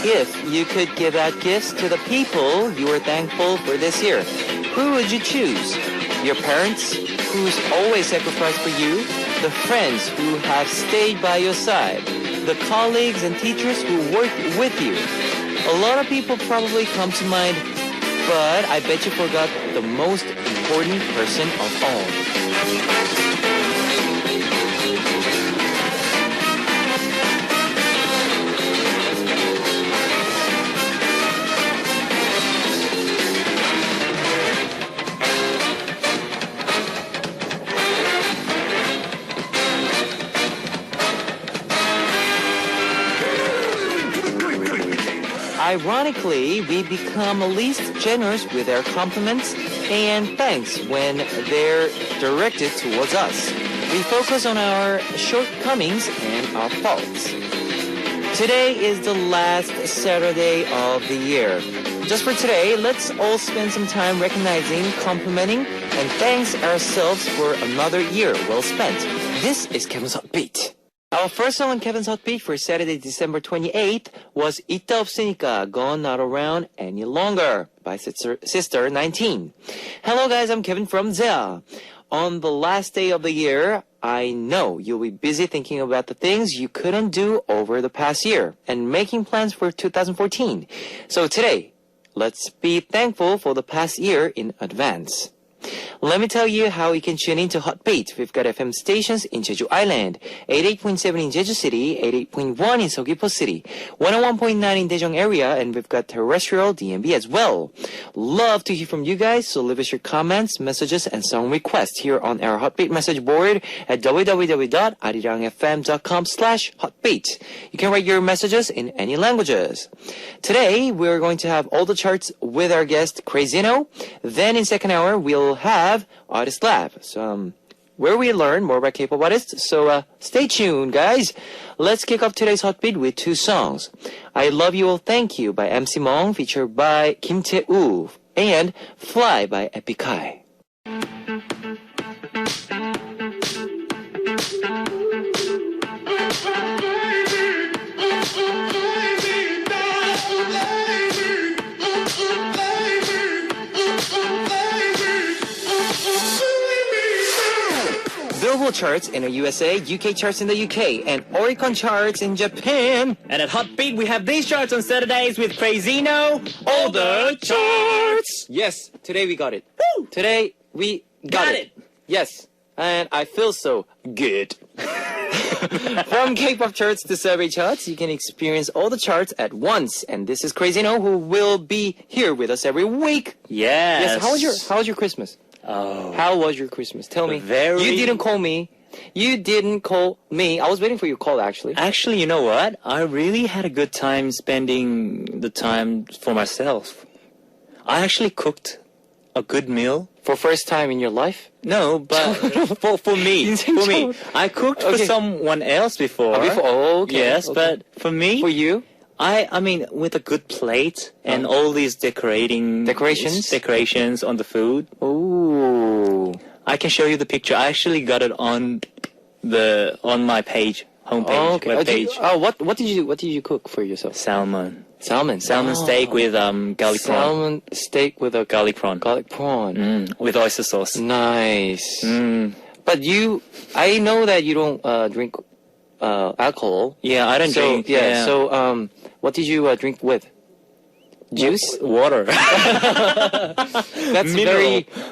If you could give out gifts to the people you were thankful for this year, who would you choose? Your parents, who's always sacrificed for you, the friends who have stayed by your side, the colleagues and teachers who worked with you. A lot of people probably come to mind, but I bet you forgot the most important person of all. Ironically, we become least generous with our compliments and thanks when they're directed towards us. We focus on our shortcomings and our faults. Today is the last Saturday of the year. Just for today, let's all spend some time recognizing, complimenting, and thanks ourselves for another year well spent. This is Kevin's Hot Beat. Our first song on Kevin's Hot Beat for Saturday, December 28th was 있다 없으니까 Gone Not Around Any Longer by Sister 19. Hello guys, I'm Kevin from ZEA. On the last day of the year, I know you'll be busy thinking about the things you couldn't do over the past year and making plans for 2014. So today, let's be thankful for the past year in advance. Let me tell you how you can tune into Hot Beat. We've got FM stations in Jeju Island, 88.7 in Jeju City, 88.1 in Seogwipo City, 101.9 in Daejeong area, and we've got terrestrial DMB as well. Love to hear from you guys, so leave us your comments, messages, and song requests here on our Hot Beat message board at www.arirangfm.com/hotbeat. You can write your messages in any languages. Today, we're going to have all the charts with our guest, Crazino. Then in second hour, we'll have Artist Lab, where we learn more about K-pop artists. So stay tuned, guys. Let's kick off today's Hot Beat with two songs. I Love You All Thank You by MC Mong, featured by Kim Tae-woo, and Fly by Epic High. Billboard charts in the USA, UK charts in the UK, and Oricon charts in Japan. And at Hot Beat, we have these charts on Saturdays with Crazino. All the charts! Yes, today we got it. Woo! Today we got it. Yes, and I feel so good. From K-pop charts to survey charts, you can experience all the charts at once. And this is Crazino, who will be here with us every week. Yes. Yes. How was your Christmas? Oh. How was your Christmas? Tell me. You didn't call me. I was waiting for your call, actually. Actually, you know what? I really had a good time spending the time for myself. I actually cooked a good meal. For first time in your life? No, but for me. I cooked for someone else before. Okay. Yes, okay. but for me. For you? I mean, with a good plate and all these decorations on the food. Ooh. I can show you the picture. I actually got it on my page, homepage, webpage. What did you cook for yourself? Salmon Salmon steak with garlic prawn. Salmon steak with a garlic prawn. With oyster sauce. Nice. But I know that you don't drink alcohol. Yeah, I don't drink. Yeah. So what did you drink with? Juice? Water. That's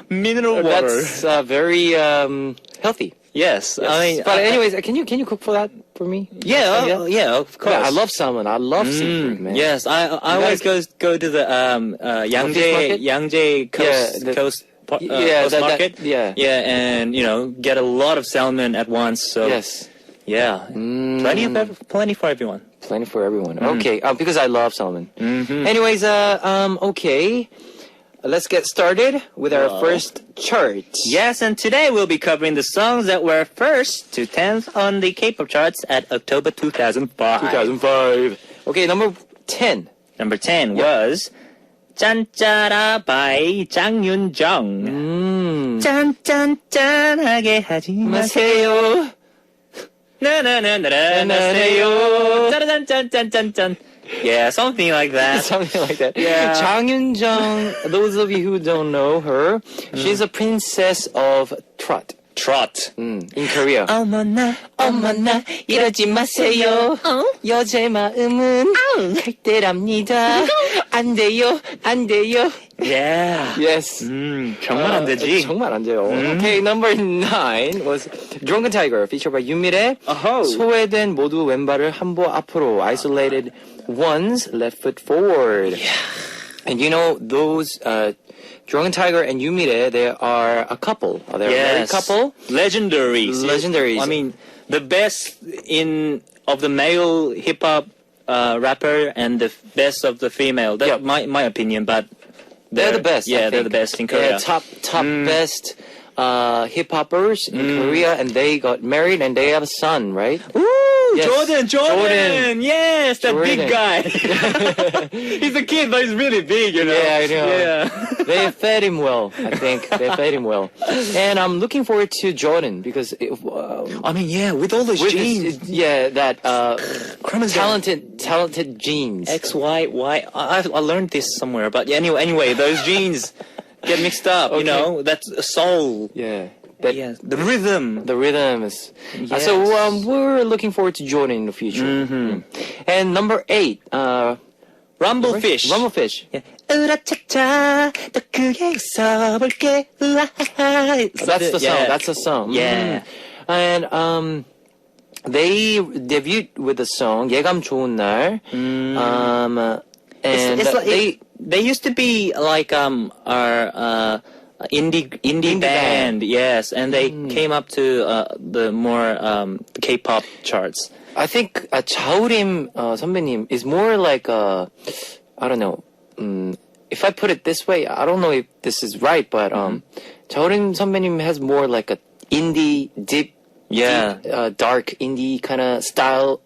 mineral water. That's very healthy. Yes. Yes. I mean, but anyways, can you cook for that for me? Yeah, of course. Yeah, I love salmon. I love seafood, man. Yes, I always go to the Yangjae Coast Market. Yeah, and get a lot of salmon at once. So yes. Yeah. Plenty for everyone. Plenty for everyone. Okay, because I love salmon. Anyways, okay. Let's get started with our first chart. Yes, and today we'll be covering the songs that were first to 10th on the K-pop charts at October 2005. Okay, number 10. Number 10 was 짠짜라 by 장윤정. 짠짠짠하게 하지 마세요. 짠짠짠짠짠. Yeah, something like that. Something like that. Yeah. Chang Yun-jung, those of you who don't know her, she's a princess of Trot. Trot. In Korea. 어머나, 어머나, 이러지 마세요. 여자의 마음은 갈대랍니다. 안 돼요, 안 돼요. Yeah. Yes. 정말 안 되지. 정말 안 돼요. Okay, number 9 was Drunken Tiger, featured by 윤미래. 소외된 모두 왼발을 한 보 앞으로. Isolated ones, left foot forward. Yeah. And you know, those Drunken Tiger and Yumire, they are a couple. They're a married couple. Legendaries. Legendaries. I mean, the best of the male hip hop rapper and the best of the female. That's my opinion, but they're the best. Yeah, they're the best in Korea. They're top best hip hoppers in Korea, and they got married and they have a son, right? Ooh, Yes. Jordan. Yes, that big guy. He's a kid, but he's really big, you know. Yeah, I know. Yeah. They fed him well, I think. They fed him well. And I'm looking forward to Jordan because, I mean, yeah, with all those genes. That Chromosome. talented genes. X, Y, Y. I learned this somewhere, but anyway, those genes get mixed up, you know. That's a soul. Yeah. The rhythm. The rhythm is. Yes. So we're looking forward to Jordan in the future. And number 8, Rumblefish. Rumblefish. Yeah. 으라차차 더 크게 웃어볼게 That's the song. Yeah. That's the song. Yeah. And they debuted with the song 예감 좋은 날. And It's like they used to be like our indie band, yes, and they came up to the more K-pop charts. I think 자우림 선배님 is more like I don't know. If I put it this way, I don't know if this is right, but 자우림 선배님 has more like a indie deep, dark indie kind of style.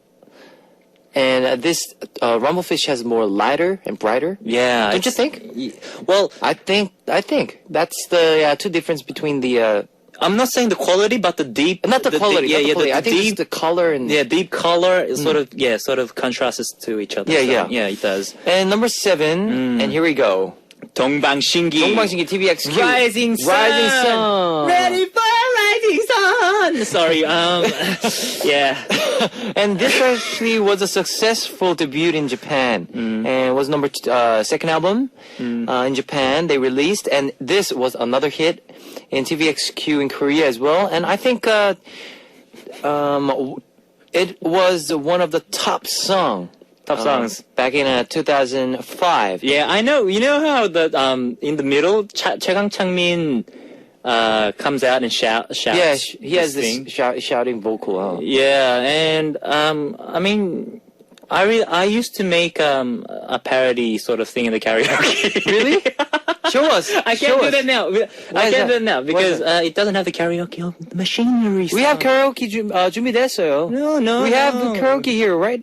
And this Rumblefish has more lighter and brighter. Yeah, don't you think? Well, I think that's the two difference between the. I'm not saying the quality, but the deep. Not the quality. I think deep, it's the color and. Yeah, deep color is sort of contrasts to each other. Yeah, yeah, it does. And number 7, and here we go. 동방신기. 동방신기 TVXQ. Rising Sun. Ready for Rising Sun. Sorry. Yeah. And this actually was a successful debut in Japan, and was number 2nd album in Japan they released, and this was another hit in TVXQ in Korea as well. And I think it was one of the top songs back in 2005. Yeah, I know. You know how in the middle, 최강 창민 comes out and shouts. Yeah, he has this shouting vocal. Huh? Yeah, and I mean, I used to make a parody sort of thing in the karaoke. Really? Show us. I can't do that now. I can't do that now because it doesn't have the karaoke machinery. We have karaoke 준비됐어요. No. We have the karaoke here, right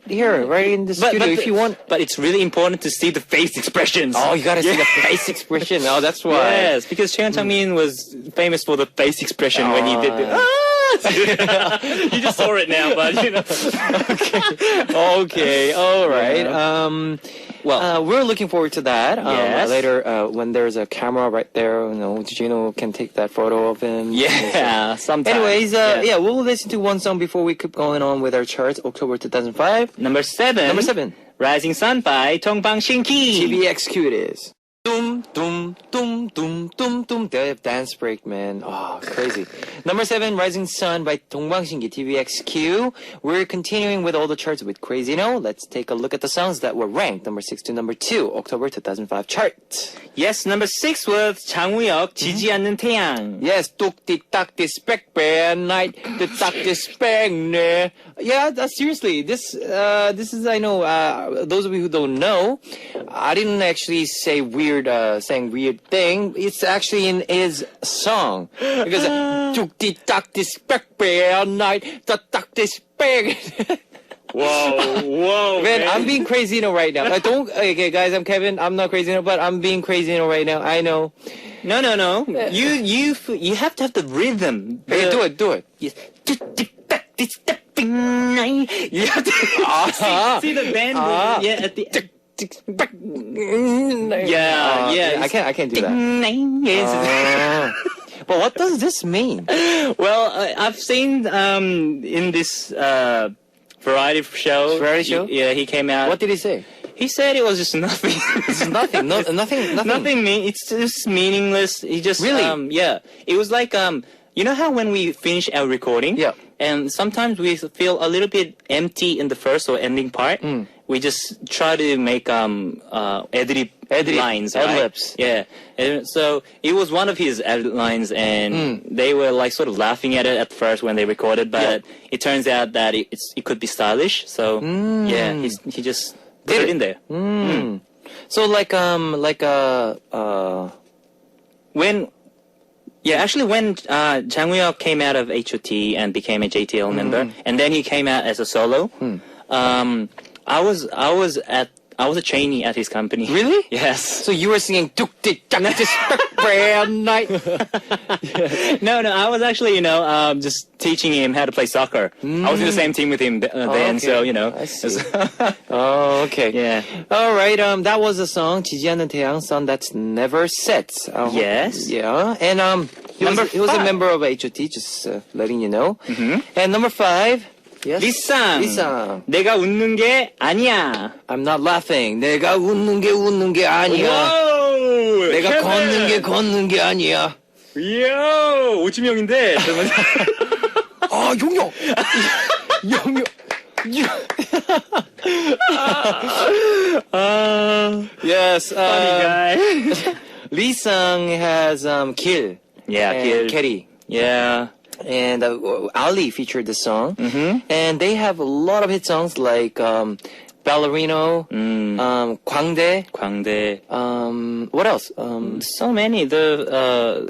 in the studio. If you want, but it's really important to see the face expressions. Oh, you gotta see the face expression. Oh, that's why. Yes, because 최강 창민 was famous for the face expression when he did the. You just saw it now, but you know. Okay. All right. We're looking forward to that. Yes. Later, when there's a camera right there, Gino can take that photo of him. Yeah, sometime. Anyways, we'll listen to one song before we keep going on with our charts. October 2005. Number 7. Rising Sun by 동방신기. TVXQ it is. Dum dum dum dum dum dum. The dance break, man. Oh, crazy. Number 7, Rising Sun by 동방신기 TVXQ. We're continuing with all the charts with Crazy No. Let's take a look at the songs that were ranked number 6 to number 2, October 2005 chart. Yes, number 6 was 장우혁 지지 않는 태양. Yes, 뚝띠딱띠 spek배 night 뚝띠딱띠 spek네. Yeah, seriously. This is, I know, those of you who don't know, I didn't actually say saying weird thing. It's actually in his song. Because 뚝띠딱띠 spek배 night 뚝띠딱띠 spek. Whoa, man, I'm being crazy right now. Okay, guys, I'm Kevin. I'm not crazy, but I'm being crazy right now. I know. No. You have to have the rhythm. Okay, do it. Yes. You have to see the bend. Yeah, at the. Yeah. I can't do that. But what does this mean? Well, I've seen in this variety show. Variety show? Yeah, he came out. What did he say? He said it was just nothing. It's nothing. No, nothing. Nothing. It's just meaningless. He just Really? Yeah. It was like you know how when we finish our recording, Yeah. and sometimes we feel a little bit empty in the first or ending part. We just try to make ad-lib lines, right? ad-libs. Yeah. And so it was one of his ad lines, and they were like sort of laughing at it at first when they recorded, but it turns out that it could be stylish. So yeah, he just put it in there. So When Jang Woo-yeok came out of H.O.T. and became a JTL member, and then he came out as a solo. I was a trainee at his company. Really? Yes. So you were singing "Tuk Tik Tak This Brand Night." No, I was actually, just teaching him how to play soccer. I was in the same team with him then, okay. so, I see. Oh, okay. Yeah. All right. That was a song, 지지 않는 태양, sun that's never sets. Yes. Yeah. And he was a member of H.O.T. Just letting you know. And number 5. Yes. 리쌍. 내가 웃는 게 아니야. I'm not laughing. 내가 웃는 게 아니야. 와우. 내가 걷는 게 아니야. 이야. 오지명인데. 용용. Yes. Funny guy. Lee Sung has Kill. Yeah, and Kill. Kerry. Yeah. And Ali featured the song. And they have a lot of hit songs like Ballerino, 광대. What else? So many. The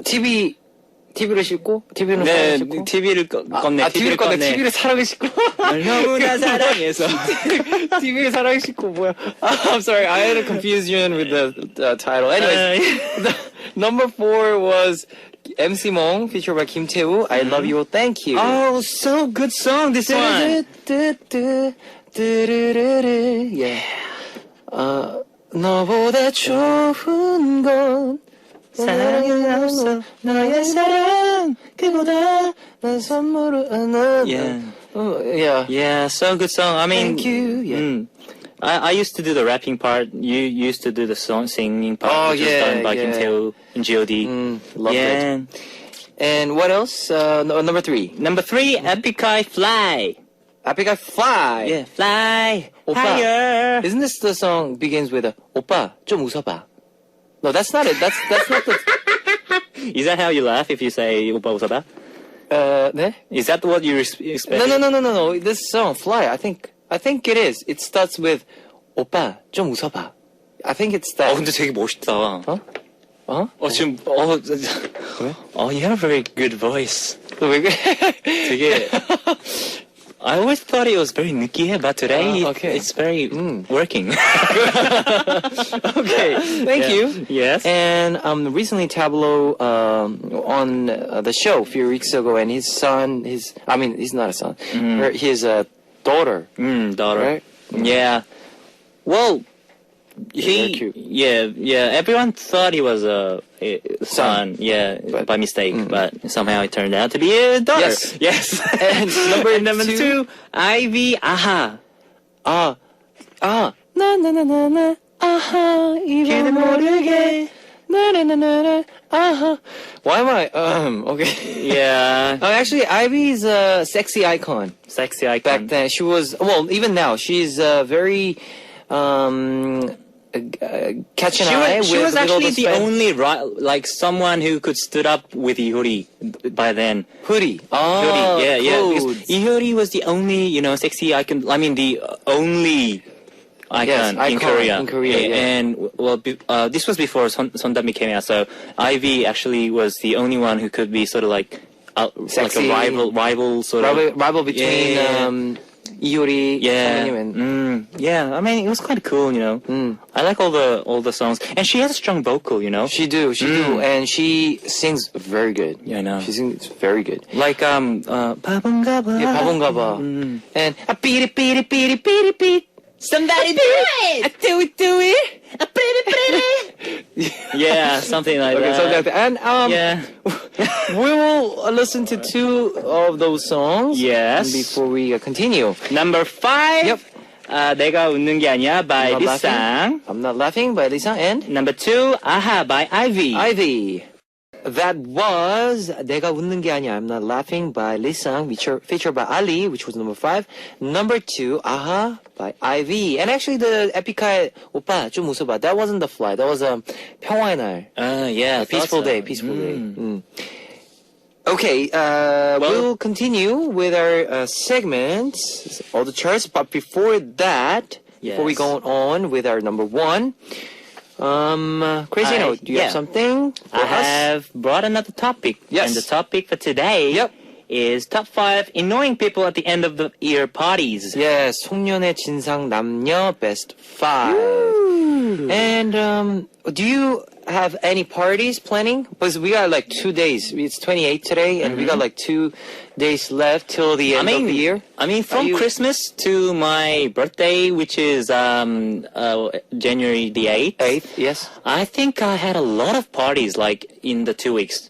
TV를 싣고? TV는 네, 싣고? TV를 껐네. TV를 껐네. TV를 사랑을 싣고? 너무나 사랑해서. TV를 사랑을 싣고 뭐야? I'm sorry, I had a confusion with the title. Anyways, number 4 was MC Mong featured by Kim Tae-woo. I Love You, Thank You. Oh, so good song, this one. Yeah. 너보다 좋은 건 사랑이 없어 너의 사랑 그보다 난 선물을 Yeah, so good song. I mean, Thank you. Yeah. I used to do the rapping part. You used to do the singing part, which was done by Kim Tae-woo and G.O.D. Love it. And what else? Number 3. Number 3, Epic Eye Fly. Epic Eye Fly. Yeah, fly 오빠. higher. Isn't this the song begins with 오빠 좀 웃어봐? No, that's not it. That's not the. Is that how you laugh if you say 오빠 웃어봐? 네? Is that what you expect? No. This song Fly. I think it is. It starts with 오빠 좀 웃어봐. I think it's that. 근데 되게 멋있다. 지금 왜? you have a very good voice. 왜 그래? 되게 I always thought it was very 느끼해, but today okay. it's very working. Okay, thank you. Yes. And recently Tableau on the show a few weeks ago, and his son, he's not a son, his daughter. Daughter. Right? Yeah. Well, Very cute. yeah. Everyone thought he was a son, But- by mistake, but somehow it turned out to be a daughter. Yes. Yes. And number two, Ivy, aha. 나나나나나 아하 이거 모르게 나나나나나 아하. Why am I okay? Yeah. Actually, Ivy's a sexy icon. Sexy Back icon. then, she was, well, even now, she's very catch an eye She was with all actually the fans. only someone who could stood up with Ihori by then. hoodie. Ihori, yeah. Because clothes. Ihori was the only, sexy icon. I mean, the only icon, Yes, in Korea. in Korea, yeah. And this was before Sondami came out. So Ivy actually was the only one who could be sort of like a Sexy. rival sort of rival between Yeah. 이효리 Yeah. 선배님 and Yeah, I mean, it was quite cool, you know. I like all the songs. And she has a strong vocal, you know. she do, and she sings very good. Yeah, I know. She sings very good. Like, 바본가 봐. Yeah, 바본가 봐. And 삐리삐리삐리삐리삐. Somebody do it! Do it. Yeah, something like Okay, that. so that and Yeah. we will listen to two of those songs. Yes. Before we continue. Number 5. Yep. 내가 웃는 게 아니야 by I'm not Lisa. laughing. I'm not laughing by Lisa and Number 2, Aha by Ivy. Ivy. That was 내가 웃는 게 아니야. I'm not laughing by Lee Sang, featured by Ali, which was number 5. Number 2, Aha by Ivy. And actually the Epica 오빠 좀 웃어봐. That wasn't the fly. That was 평화의 날. Yeah, A peaceful day. Okay, we'll continue with our segments, all the charts. But before that, before we Yes. go on with our number 1, Crazy Note, do you have something for I us? have brought another topic. Yes. And the topic for today is top 5 annoying people at the end of the year parties. Yes, 송년회 진상 남녀 best 5. And do you have any parties planning? Because we got like 2 days. It's 28 today, and we got like 2 days left till the end of the year. I mean, from Christmas to my birthday, which is January the 8th. 8th, yes. I think I had a lot of parties like in that 2 weeks.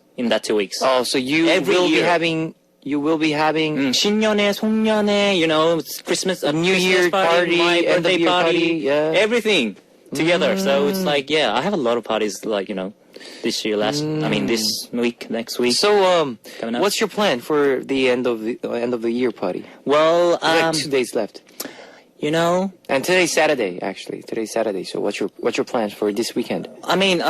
Oh, so you Every will be year. having. You will be having 신년회, 송년회, you know, Christmas, New Christmas Year party, my end of birthday year party, party, yeah. everything together. So it's like, yeah, I have a lot of parties, like, you know, this year, this week, next week. So, Coming up. what's your plan for the end of the year party? Well, Like 2 days left, you know, and today's Saturday. Actually, today's Saturday. So, what's your plans for this weekend? I mean,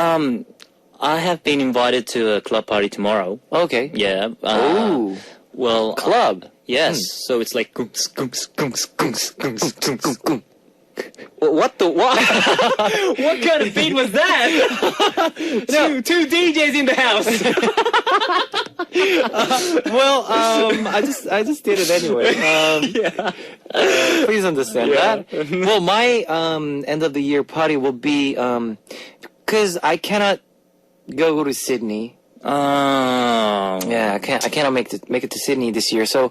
I have been invited to a club party tomorrow. Okay. Yeah. Oh, Well, club. yes. So it's like gunks, gunks, gunks, gunks, gunks, gunks. Gung. What the what? What kind of beat was that? Two DJs in the house. Well, I just did it anyway. Please understand that. Well, my end of the year party will be because I cannot go to Sydney. Oh. Yeah, I cannot make it to Sydney this year. So,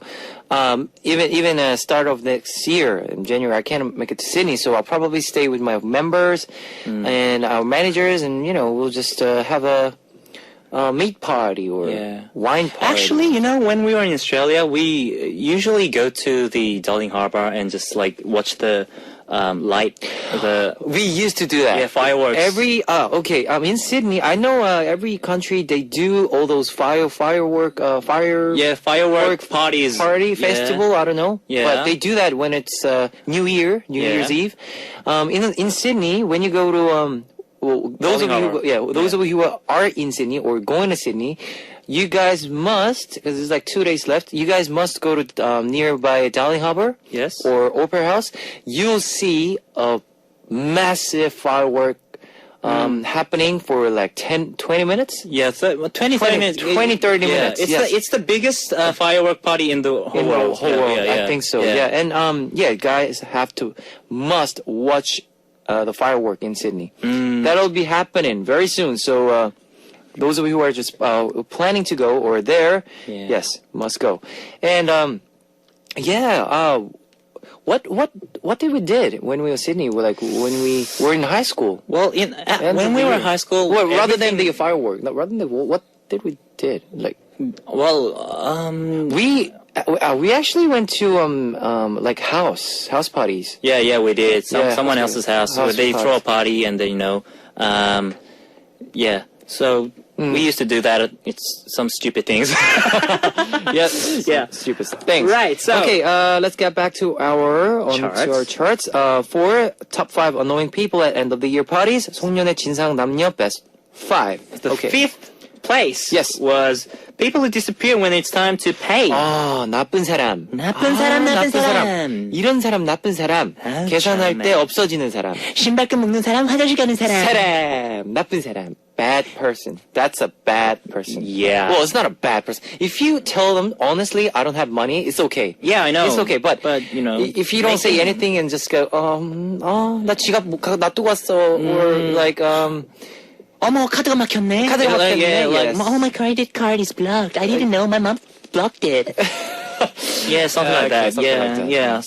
even start of next year in January, I can't make it to Sydney. So I'll probably stay with my members and our managers, and we'll just have a meat party or wine party. Actually, you know, when we were in Australia, we usually go to the Darling Harbour and just like watch the light, we used to do that. fireworks. In Sydney, I know every country they do all those firework parties, festival. I don't know, Yeah. but they do that when it's New Year's Eve. In Sydney, when you go to those of you who are in Sydney or going to Sydney, you guys must, because there's like 2 days left, you guys must go to nearby Darling Harbour Yes. or Opera House. You'll see a massive firework happening for like 10, 20 minutes. Yeah, 20, 30 minutes. 20, 30 minutes. It's the biggest firework party in the whole In world. the whole world. Yeah, I think so. Yeah. And guys must watch the firework in Sydney. That'll be happening very soon. So those of you who are just planning to go or there, yes, must go. And what did we did when we were in Sydney? When we were in high school. Well, when we were in high school, Well, rather than everything- the firework, rather than what did we did? Like we actually went to like house parties. Yeah, we did. Someone house else's house house where they throw a parties. party and then, So we used to do that. It's some stupid things. Yes. Yeah. Stupid stuff. Thanks. Right, so- okay, let's get back to our charts. For top 5 annoying people at end of the year parties. 송년회 진상 남녀 best 5. The fifth place Yes. was people who disappear when it's time to pay. 나쁜 사람. 나쁜 사람. 이런 사람 나쁜 사람. 아유, 계산할 참네. 때 없어지는 사람. 신발끈 묶는 사람, 화장실 가는 사람. 나쁜 사람. bad person. That's a bad person. Yeah. Well, it's not a bad person. If you tell them honestly, I don't have money, it's okay. Yeah, I know. It's okay. But you know, if you don't say anything and just go, 나 지갑 놔두고 왔어, or like, 어머, 카드가 막혔네. 카드가 막혔네. Yeah, like, yes. oh, my credit card is blocked. I didn't know my mom blocked it. Yeah, something like that. something Yeah, like that. yeah.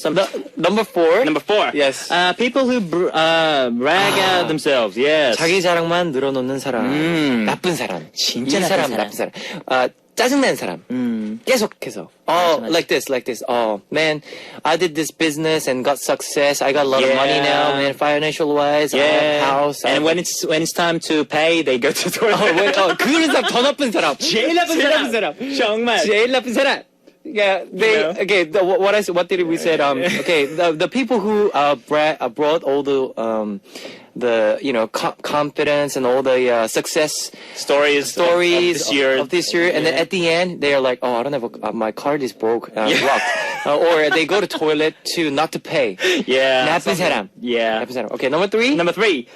Number 4. Number 4. Yes. People who brag out themselves. Yes. 자기 자랑만 늘어놓는 사람. 나쁜 사람. 진짜 이 사람 나쁜 나쁜 사람. 짜증내는 사람. 계속해서. 맞아. Like this. Oh, man, I did this business and got success. I got a lot of money now, man, financial wise. I have a house. And when it's time to pay, they go to the toilet. 그런 사람 더 나쁜 사람. 제일 나쁜 사람. 정말. 제일 나쁜 사람. Yeah, okay. What did we said? Okay, the people who brought all the confidence and all the success stories of this year, and then at the end they are like, oh, I don't have my card is broke, locked, or they go to toilet not to pay. Yeah, 나쁜 사람. Yeah. 나쁜 사람. Okay, number 3. Number 3.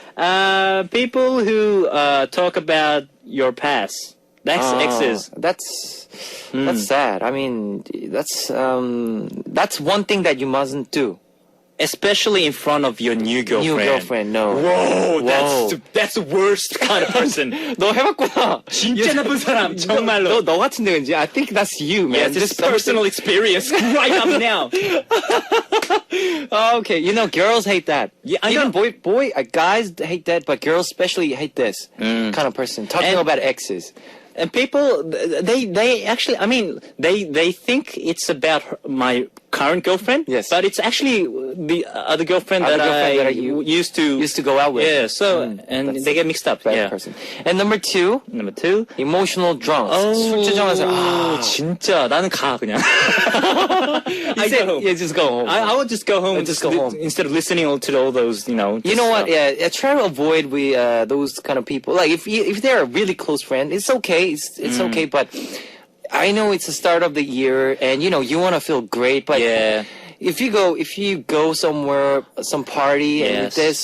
People who talk about your past. That's exes. That's sad. I mean, that's one thing that you mustn't do. Especially in front of your new girlfriend. New girlfriend, no. Whoa, that's the worst kind of person. 너 해봤구나. 진짜 나쁜 사람, 정말로. 너 같은데, 왠지. I think that's you, man. Yes, just personal experience right up now. Okay, girls hate that. Yeah, I even know. Guys hate that, but girls especially hate this kind of person. Talking about exes. And people, they actually, I mean, they think it's about my current girlfriend. Yes. But it's actually the other girlfriend that I used to go out with. Yeah. So and they get mixed up. Bad person. And number 2, emotional drunks. 술주정한 사람. 진짜 나는 가 그냥. I go home. Yeah, just go home. I would just go home. And just go home instead of listening to all those, You know what? Yeah, try to avoid those kind of people. Like if they're a really close friend, it's okay. It's okay, but I know it's the start of the year, and you want to feel great, but if you go somewhere, some party, and with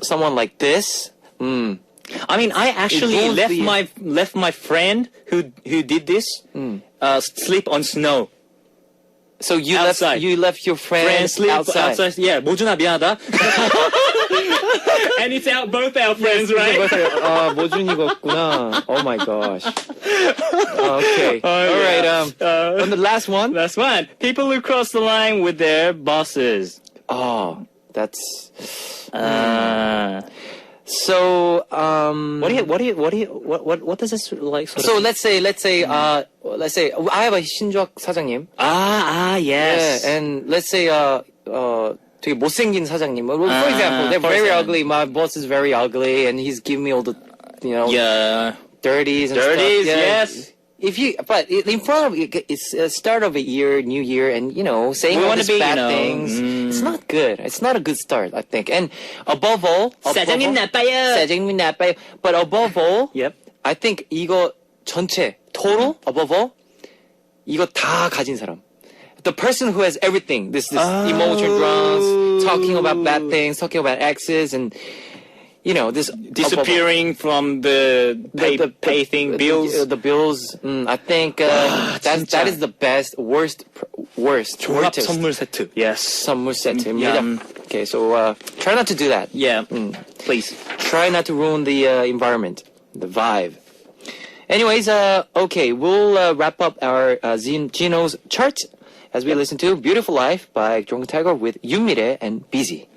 someone like this, I mean, I actually left my friend who did this sleep on snow. So you left your friend sleep outside. Yeah, 모준아 미안하다. And it's both our friends, right? 모준이었구나. Oh my gosh. Okay. All right. And the last one. Last one. People who cross the line with their bosses. Oh, that's. So what does this like? So let's say I have a 신주학 사장님. Yes. Yeah, and let's say 되게 못생긴 사장님. For example, they're very ugly. My boss is very ugly, and he's giving me all the dirties and stuff. Yes. But in front of it's a start of a year, new year, and saying all these bad things, it's not good. It's not a good start, I think. And above all, 사장님 나빠요. But above all, yep. I think 이거 전체 total above all, 이거 다 가진 사람. The person who has everything, this emotional drums, talking about bad things, talking about exes, and this disappearing from the pay thing, bills. The bills. I think that is the worst. 종합 선물 세트. Yes. 선물 세트입니다. Okay, so try not to do that. Yeah. Please. Try not to ruin the environment, the vibe. Anyways, okay, we'll wrap up our Gino's chart as we listen to Beautiful Life by Drunken Tiger with Yoonmire and Busy.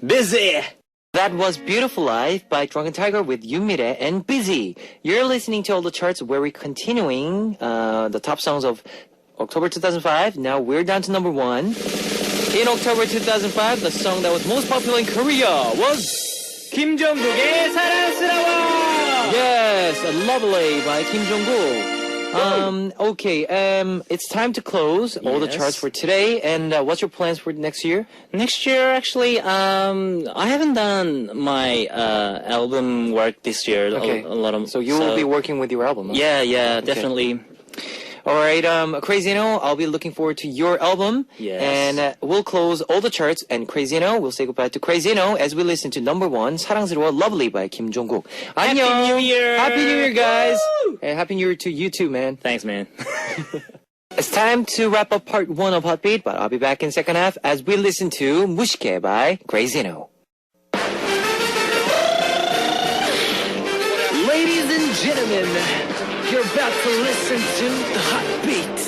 That was Beautiful Life by Drunken Tiger with Yoonmire and Busy. You're listening to all the charts where we're continuing the top songs of October 2005. Now we're down to number 1. In October 2005, the song that was most popular in Korea was Kim Jong-kook의 사랑스러워. Yes, Lovely by Kim Jong-kook. Okay, it's time to close all the charts for today. And what's your plans for next year? Next year, actually, I haven't done my album work this year. Okay. A lot of. So you will be working with your album. Huh? Yeah, definitely. All right, Crazy No, I'll be looking forward to your album. Yes. And we'll close all the charts, and Crazy No, we'll say goodbye to Crazy No as we listen to number 1, 사랑스러워 Lovely by Kim Jong-kook. Happy New Year! Happy New Year, guys! Hey, Happy New Year to you too, man. Thanks, man. It's time to wrap up part 1 of Heartbeat, but I'll be back in second half as we listen to 무식해 by Crazy No. Ladies and gentlemen, you're about to listen to the Heartbeat.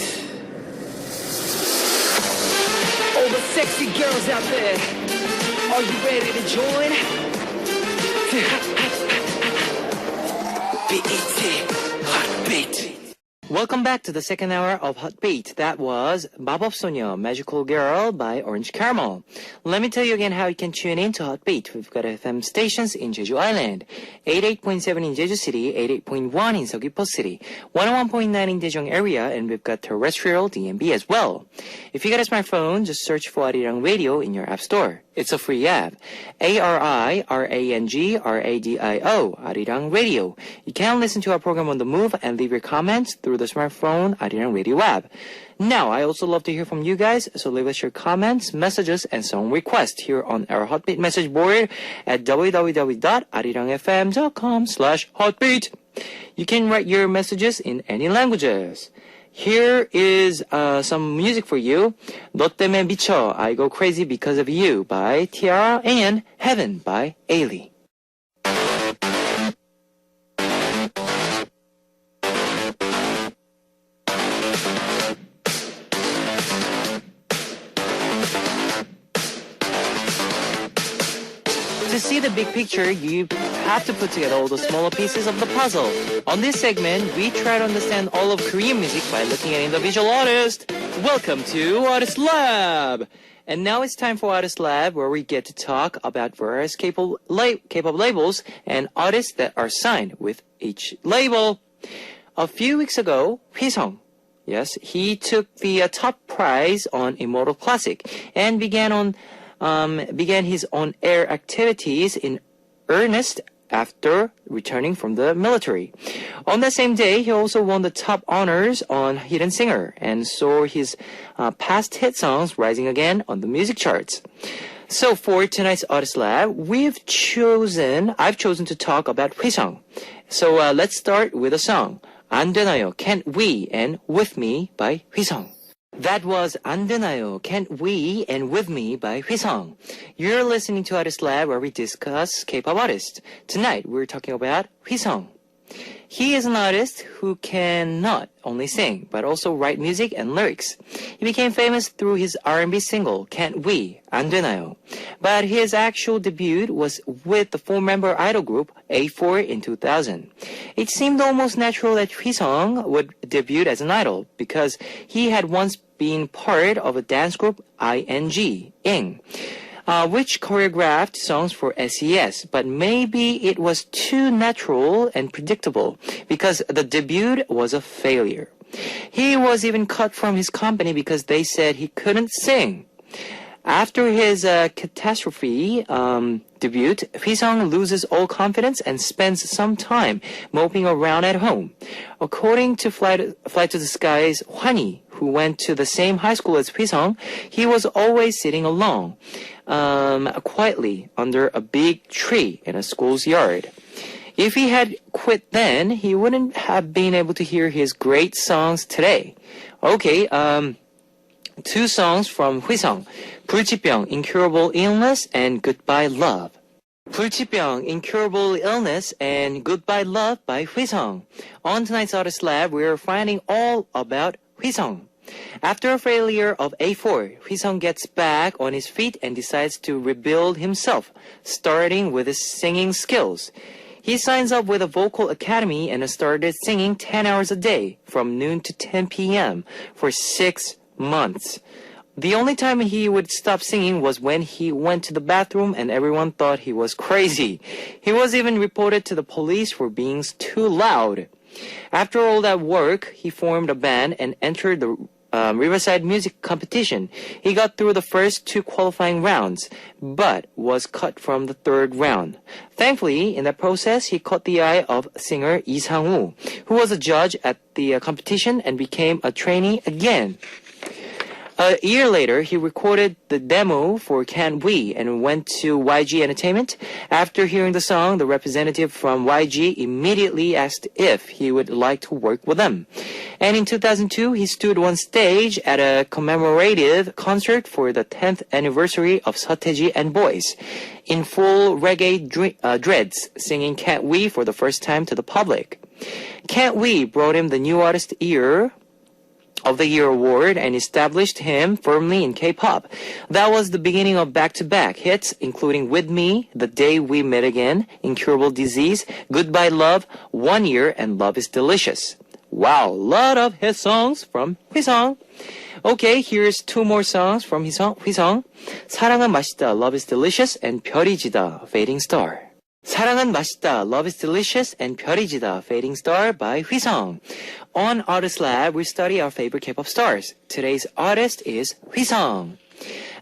All the sexy girls out there, are you ready to join? BET Heartbeat. Welcome back to the second hour of Heartbeat. That was 마법소녀, Magical Girl by Orange Caramel. Let me tell you again how you can tune in to Heartbeat. We've got FM stations in Jeju Island, 88.7 in Jeju City, 88.1 in Seogwipo City, 101.9 in Daejeong area, and we've got terrestrial DMB as well. If you got a smartphone, just search for Arirang Radio in your app store. It's a free app. ARIRANGRADIO, Arirang Radio. You can listen to our program on the move and leave your comments through the smartphone Arirang Radio app. Now, I also love to hear from you guys, so leave us your comments, messages, and song requests here on our Heartbeat message board at www.arirangfm.com/heartbeat. You can write your messages in any languages. Here is some music for you. 너 때문에 미쳐, I Go Crazy Because of You by Tiara and Heaven by Ailey. To see the big picture, you have to put together all the smaller pieces of the puzzle. On this segment, we try to understand all of Korean music by looking at individual artists. Welcome to Artist Lab! And now it's time for Artist Lab, where we get to talk about various K-pop labels and artists that are signed with each label. A few weeks ago, Hwisung, yes, he took the top prize on Immortal Classic and began his on-air activities in earnest after returning from the military. On that same day, he also won the top honors on Hidden Singer and saw his past hit songs rising again on the music charts. So for tonight's Artist Lab, I've chosen to talk about Hwisung. So let's start with a song, 안 되나요, Can't We, and With Me by Hwisung. That was 안 되나요, Can't We, and With Me by Hwisung. You're listening to Artist Lab, where we discuss K-pop artists. Tonight, we're talking about Hwisung. He is an artist who can not only sing, but also write music and lyrics. He became famous through his R&B single, Can't We, 안 되나요. But his actual debut was with the four-member idol group A4 in 2000. It seemed almost natural that Hwisung would debut as an idol, because he had once been part of a dance group, ING, which choreographed songs for SES, but maybe it was too natural and predictable because the debut was a failure. He was even cut from his company because they said he couldn't sing. After his catastrophe debut, Hwisung loses all confidence and spends some time moping around at home. According to Fly to the Sky's Hwani, who went to the same high school as Hwisung, he was always sitting alone, quietly under a big tree in a school's yard. If he had quit then, he wouldn't have been able to hear his great songs today. Okay, two songs from Hwisung, 불치병, Incurable Illness, and Goodbye Love. 불치병, Incurable Illness, and Goodbye Love by Hwisung. On tonight's Artist Lab, we're finding all about Hwisung. After a failure of A4, Hwisung gets back on his feet and decides to rebuild himself, starting with his singing skills. He signs up with a vocal academy and started singing 10 hours a day from noon to 10 p.m. for 6 months. The only time he would stop singing was when he went to the bathroom and everyone thought he was crazy. He was even reported to the police for being too loud. After all that work, he formed a band and entered the Riverside Music Competition. He got through the first 2 qualifying rounds, but was cut from the 3rd round. Thankfully, in that process, he caught the eye of singer Lee Sang-woo, who was a judge at the competition and became a trainee again. A year later, he recorded the demo for Can't We and went to YG Entertainment. After hearing the song, the representative from YG immediately asked if he would like to work with them. And in 2002, he stood on stage at a commemorative concert for the 10th anniversary of Seotaeji and Boys in full reggae dreads, singing Can't We for the first time to the public. Can't We brought him the New Artist of the Year award and established him firmly in K-pop. That was the beginning of back-to-back hits, including With Me, The Day We Met Again, Incurable Disease, Goodbye Love, 1 Year, and Love is Delicious. Wow, lot of hit songs from 휘성. Okay, here's 2 more songs from 휘성. 사랑은 맛있다, Love is Delicious, and 별이 지다, Fading Star. 사랑은 맛있다, Love is Delicious, and 별이 지다, Fading Star by 휘성. On Artist Lab, we study our favorite K-pop stars. Today's artist is 휘성.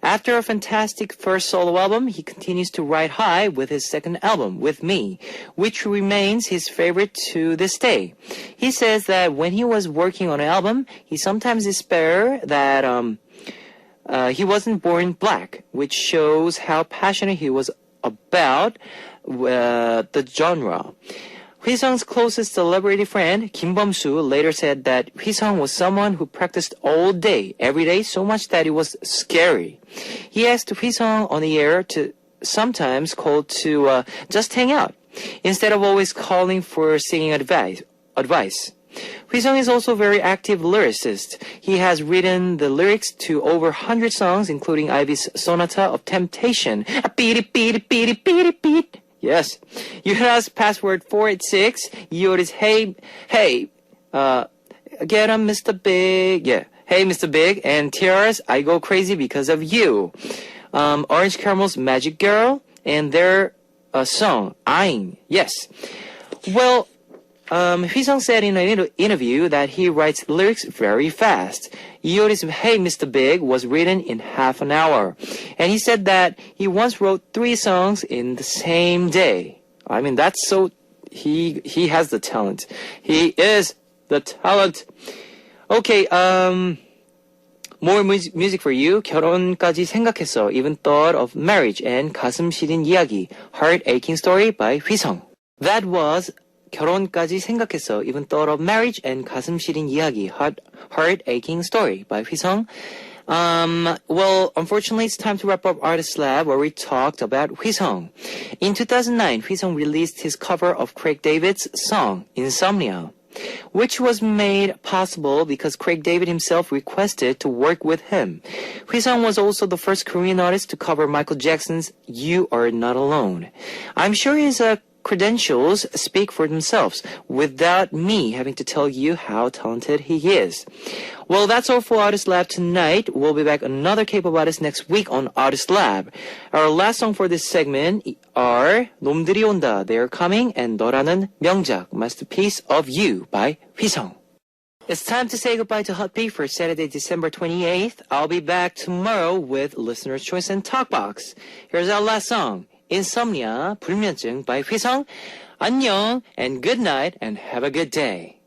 After a fantastic first solo album, he continues to ride high with his second album, With Me, which remains his favorite to this day. He says that when he was working on an album, he sometimes despaired that he wasn't born black, which shows how passionate he was about the genre. 휘성's closest celebrity friend, Kim Bum-soo, later said that 휘성 was someone who practiced all day, every day, so much that it was scary. He asked 휘성 on the air to sometimes call to just hang out, instead of always calling for singing advice. 휘성 is also a very active lyricist. He has written the lyrics to over 100 songs, including Ivy's Sonata of Temptation. Beat it, beat it, beat it, beat it, beat. Yes. Yuna's password 486. Yoda's hey, get him, Mr. Big. Yeah. Hey, Mr. Big. And Tiara's I Go Crazy Because of You. Orange Caramel's Magic Girl. And their song, Aing. Yes. Well, 휘성 said in an interview that he writes lyrics very fast. Yoda's Hey Mr. Big was written in half an hour. And he said that he once wrote 3 songs in the same day. I mean, that's so... He has the talent. He is the talent. Okay, more music for you. 결혼까지 생각했어. Even thought of marriage and 가슴 시린 이야기. Heart Aching Story by 휘성. That was... 결혼까지 생각했어. Even thought of marriage and 가슴 시린 이야기. Heart Aching Story by 휘성. Well, unfortunately, it's time to wrap up Artist Lab, where we talked about 휘성. In 2009, 휘성 released his cover of Craig David's song, Insomnia, which was made possible because Craig David himself requested to work with him. 휘성 was also the first Korean artist to cover Michael Jackson's You Are Not Alone. I'm sure his credentials speak for themselves without me having to tell you how talented he is. Well, that's all for Artist Lab tonight. We'll be back another K-pop artist next week on Artist Lab. Our last song for this segment are 놈들이 온다, They're Coming, and 너라는 명작, Masterpiece of You by 휘성. It's time to say goodbye to Hot P for Saturday, December 28th. I'll be back tomorrow with Listener's Choice and Talkbox. Here's our last song. Insomnia, 불면증 by 휘성. 안녕 and good night and have a good day.